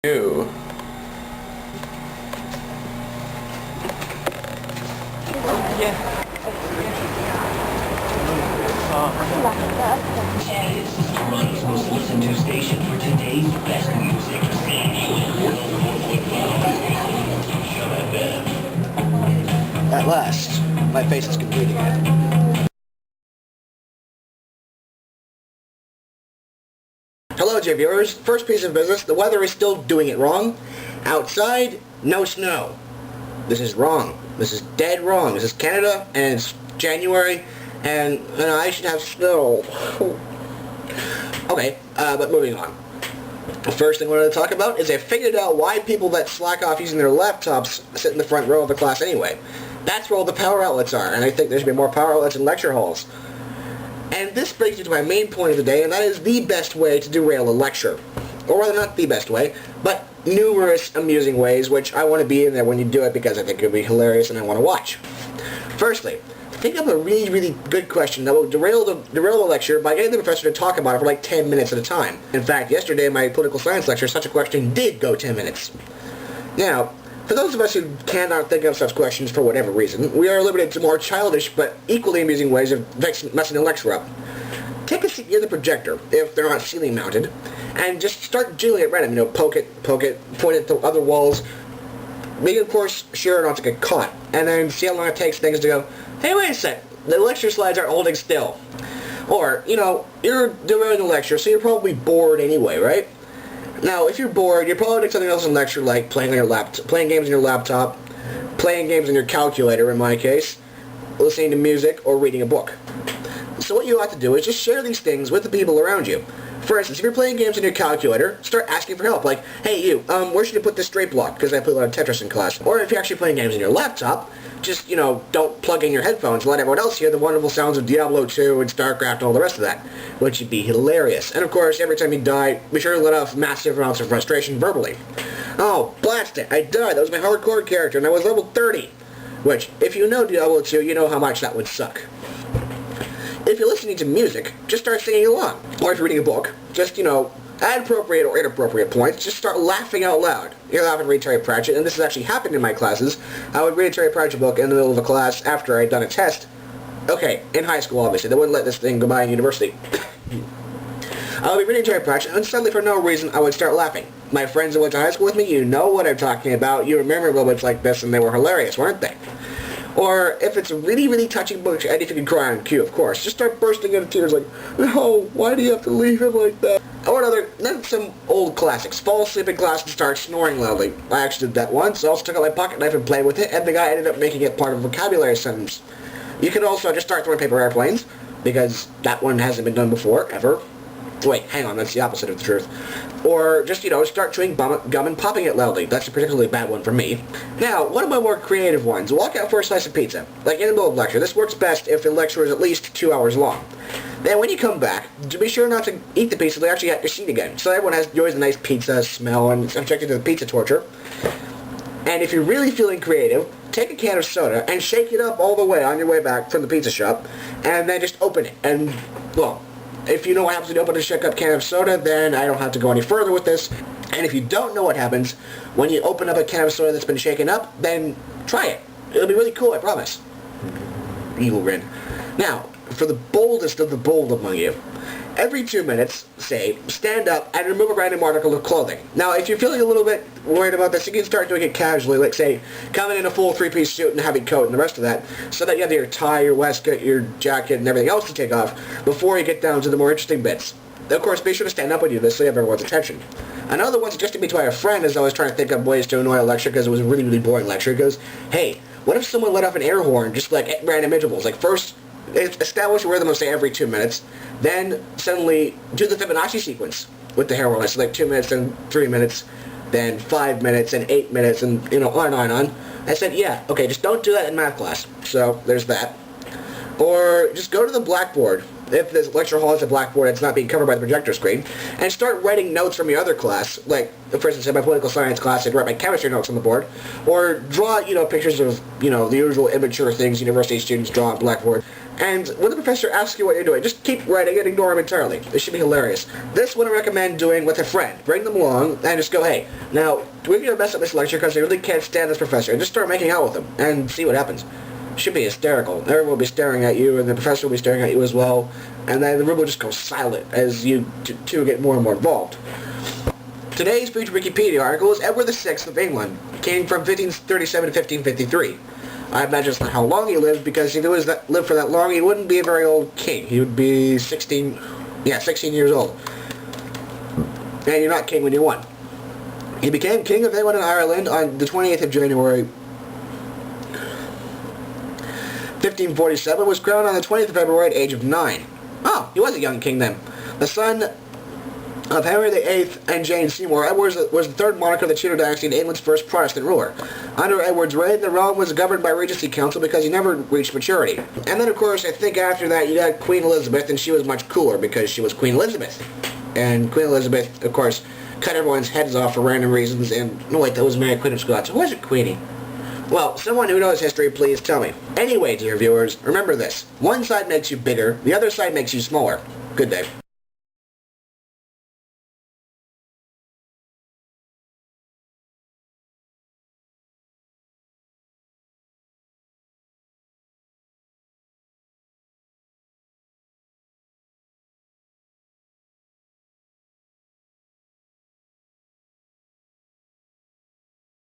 You. Yeah. Toronto's most listened to station for today's best music. At last, my face is complete again. Hello, J viewers. First piece of business, the weather is still doing it wrong. Outside, no snow. This is wrong. This is dead wrong. This is Canada, and it's January, and I should have snow. Okay, but moving on. The first thing I wanted to talk about is I figured out why people that slack off using their laptops sit in the front row of the class anyway. That's where all the power outlets are, and I think there should be more power outlets in lecture halls. And this brings me to my main point of the day, and that is the best way to derail a lecture. Or rather, not the best way, but numerous amusing ways, which I want to be in there when you do it because I think it would be hilarious and I want to watch. Firstly, think of a really, really good question that will derail the lecture by getting the professor to talk about it for like 10 minutes at a time. In fact, yesterday in my political science lecture, such a question did go 10 minutes. Now, for those of us who cannot think of such questions for whatever reason, we are limited to more childish but equally amusing ways of messing the lecture up. Take a seat near the projector, if they're not ceiling mounted, and just start jiggling at random, poke it, point it to other walls, make it, of course, sure not to get caught, and then see how long it takes things to go, hey, wait a sec, the lecture slides aren't holding still. Or, you're doing the lecture, so you're probably bored anyway, right? Now, if you're bored, you're probably doing something else in lecture, like playing games on your laptop, playing games on your calculator, in my case, listening to music, or reading a book. So what you ought to do is just share these things with the people around you. For instance, if you're playing games on your calculator, start asking for help. Like, hey, you, where should I put this straight block? Because I play a lot of Tetris in class. Or if you're actually playing games on your laptop, just, don't plug in your headphones. Let everyone else hear the wonderful sounds of Diablo 2 and StarCraft and all the rest of that, which would be hilarious. And of course, every time you die, be sure to let off massive amounts of frustration verbally. Oh, blast it, I died. That was my hardcore character, and I was level 30. Which, if you know Diablo 2, you know how much that would suck. If you're listening to music, just start singing along. Or if you're reading a book, just, at appropriate or inappropriate points, just start laughing out loud. You're laughing to read Terry Pratchett, and this has actually happened in my classes. I would read a Terry Pratchett book in the middle of a class after I'd done a test. Okay, in high school, obviously. They wouldn't let this thing go by in university. I would be reading Terry Pratchett, and suddenly, for no reason, I would start laughing. My friends who went to high school with me, you know what I'm talking about. You remember moments like this, and they were hilarious, weren't they? Or if it's a really, really touching book, and if you can cry on cue, of course, just start bursting into tears like, no, why do you have to leave him like that? Or then some old classics. Fall asleep in class and start snoring loudly. I actually did that once. I also took out my pocket knife and played with it, and the guy ended up making it part of a vocabulary sentence. You can also just start throwing paper airplanes, because that one hasn't been done before, ever. Wait, hang on, that's the opposite of the truth. Or just, start chewing gum and popping it loudly. That's a particularly bad one for me. Now, one of my more creative ones, walk out for a slice of pizza. Like in the middle of lecture. This works best if the lecture is at least 2 hours long. Then when you come back, be sure not to eat the pizza until you're actually at your seat again. So everyone enjoys a nice pizza smell and is subjected to the pizza torture. And if you're really feeling creative, take a can of soda and shake it up all the way on your way back from the pizza shop, and then just open it. And, well, if you know what happens when you open a shake-up can of soda, then I don't have to go any further with this. And if you don't know what happens when you open up a can of soda that's been shaken up, then try it. It'll be really cool, I promise. Evil grin. Now, for the boldest of the bold among you, every 2 minutes, say, stand up and remove a random article of clothing. Now, if you're feeling a little bit worried about this, you can start doing it casually, like, say, coming in a full 3-piece suit and a heavy coat and the rest of that, so that you have your tie, your waistcoat, your jacket, and everything else to take off before you get down to the more interesting bits. Of course, be sure to stand up when you do this so you have everyone's attention. Another one suggested me to by a friend as I was trying to think of ways to annoy a lecture because it was a really, really boring lecture. He goes, hey, what if someone let off an air horn just like at random intervals? Like first, establish a rhythm of say every 2 minutes, then suddenly do the Fibonacci sequence with the air horn. So like 2 minutes and 3 minutes, then 5 minutes and 8 minutes and on and on and on. I said, yeah, okay, just don't do that in math class. So there's that. Or just go to the blackboard, if this lecture hall has a blackboard that's not being covered by the projector screen, and start writing notes from your other class. Like, for instance, in my political science class, I'd write my chemistry notes on the board. Or draw, pictures of, the usual immature things university students draw on blackboard. And when the professor asks you what you're doing, just keep writing and ignore him entirely. This should be hilarious. This one I recommend doing with a friend. Bring them along and just go, hey, now, we're going to mess up this lecture because I really can't stand this professor. And just start making out with him and see what happens. It should be hysterical. Everyone will be staring at you and the professor will be staring at you as well. And then the room will just go silent as you two get more and more involved. Today's featured Wikipedia article is Edward VI of England. Came from 1537 to 1553. I imagine it's not how long he lived, because if he lived for that long, he wouldn't be a very old king. He would be 16 years old. And you're not king when you're 1. He became king of England and Ireland on the 28th of January 1547, was crowned on the 20th of February at the age of 9. Oh, he was a young king then. The son of Henry VIII and Jane Seymour, Edward was the third monarch of the Tudor dynasty and England's first Protestant ruler. Under Edward's reign, the realm was governed by Regency Council because he never reached maturity. And then, of course, I think after that you got Queen Elizabeth, and she was much cooler because she was Queen Elizabeth. And Queen Elizabeth, of course, cut everyone's heads off for random reasons, and, no wait, that was Mary Queen of Scots. Who was it, Queenie? Well, someone who knows history, please tell me. Anyway, dear viewers, remember this. One side makes you bigger, the other side makes you smaller. Good day.